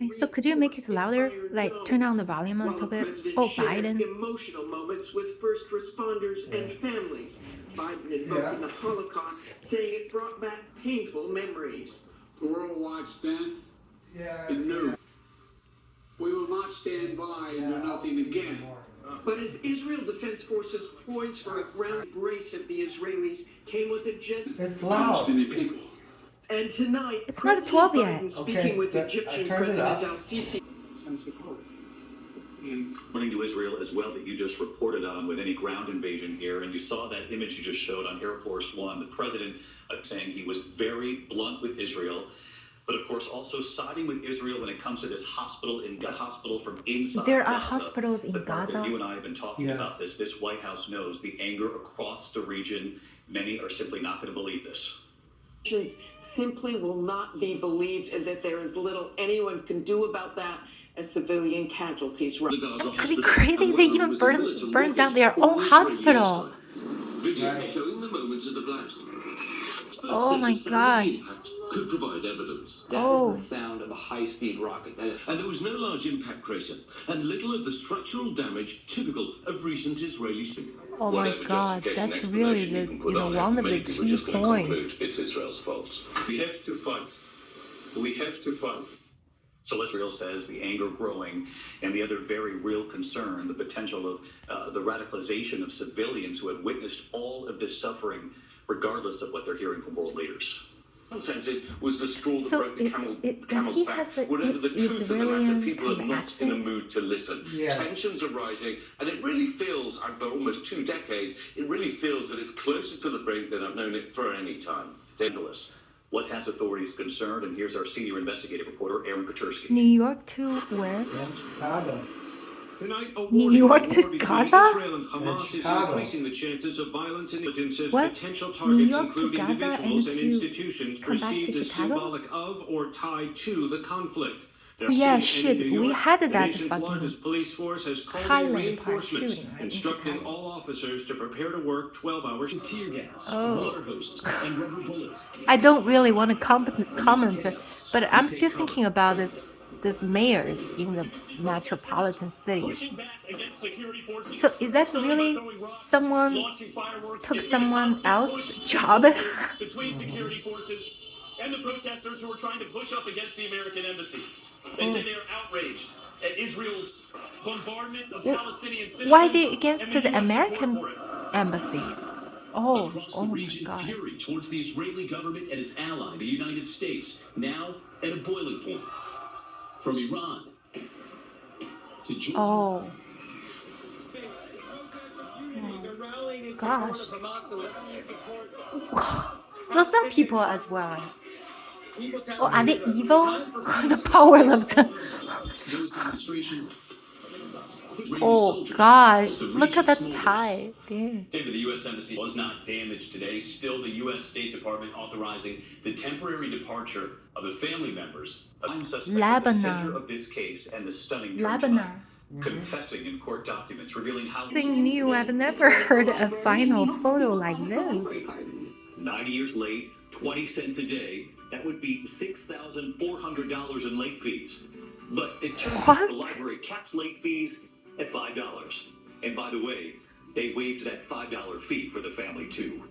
Okay, so could you make it louder? Like turn down the volume a little While the bit? president Oh, shared Biden. emotional moments with first responders and families. Biden invoking the Holocaust, saying it brought back painful memories. Worldwide death? No. We will not stand by and do nothing again. But as Israel Defense Forces poised for a ground embrace of the Israelis, came with a gentle. It's loud. People. And tonight, It's not 12 yet. Biden speaking with Egyptian President al-Sisi. According to Israel as well that you just reported on with any ground invasion here, and you saw that image you just showed on Air Force One, the president saying he was very blunt with Israel, but of course also siding with Israel when it comes to this hospital from inside There are Gaza. hospitals in But Barbara, Gaza. you and I have been talking about this. This White House knows the anger across the region. Many are simply not going to believe this. Simply will not be believed, and that there is little anyone can do about that as civilian casualties. That's pretty crazy. They even burned down their own hospital. Video showing the moments of the blast. Oh my gosh. Could provide evidence. That Oh. is the sound of a high-speed rocket. That is. And there was no large impact crater, and little of the structural damage typical of recent Israeli. Oh my God, that's really the one of the key points. It's Israel's fault. We have to fight. We have to fight. So Israel says the anger growing, and the other very real concern, the potential of the radicalization of civilians who have witnessed all of this suffering, regardless of what they're hearing from world leaders. Senses was the straw that So broke the camel's he back. has a Whatever the truth of the matter, Israeli people are kind of not in a accent. mood to listen. Tensions are rising, and it really feels, for almost 2 decades, it really feels that it's closer to the brink than I've known it for any time. Dangerous. What has authorities concerned? And here's our senior investigative reporter, Aaron Kachersky. New York to where? Chicago. Tonight, a New warning York of to war between Gaza? Israel and Hamas is Chicago. increasing the chances of violence and intelligence. What? Potential New targets York to include Gaza individuals and and to institutions come back to perceived as Chicago? symbolic of or tied to the conflict. Yeah, And in shit, New we York, had the that nation's fucking largest police force has called in Highland Park reinforcements, shooting, right, in instructing Chicago. all officers to prepare to work 12 hours. Tear gas, Oh. water hoses, and rubber bullets. I don't really want to comment, but I'm still thinking about this mayors in the metropolitan cities. So is that really someone took someone else's job? Between security forces and the protesters who were trying to push up against the American embassy. They say they are outraged at Israel's bombardment of Palestinian citizens. Why they against and the US support American for it. embassy? Oh, Across oh the my region, God. fury towards the Israeli government and its ally, the United States, now at a boiling point. From Iran to Jordan. Oh. Gosh. Those are people as well. Oh, are they evil? The power of the... Those demonstrations. Oh gosh, look at that tie. Damn. David, the U.S. Embassy was not damaged today. Still, the U.S. State Department authorizing the temporary departure of the family members of suspect at the center Lebanon. of this case and the stunning Lebanon. confessing in court documents revealing how Something new. I've never heard a final photo like this. 90 years late, 20 cents a day. That would be $6,400 in late fees. But it turns out What? the library caps late fees at $5. And by the way, they waived that $5 fee for the family too.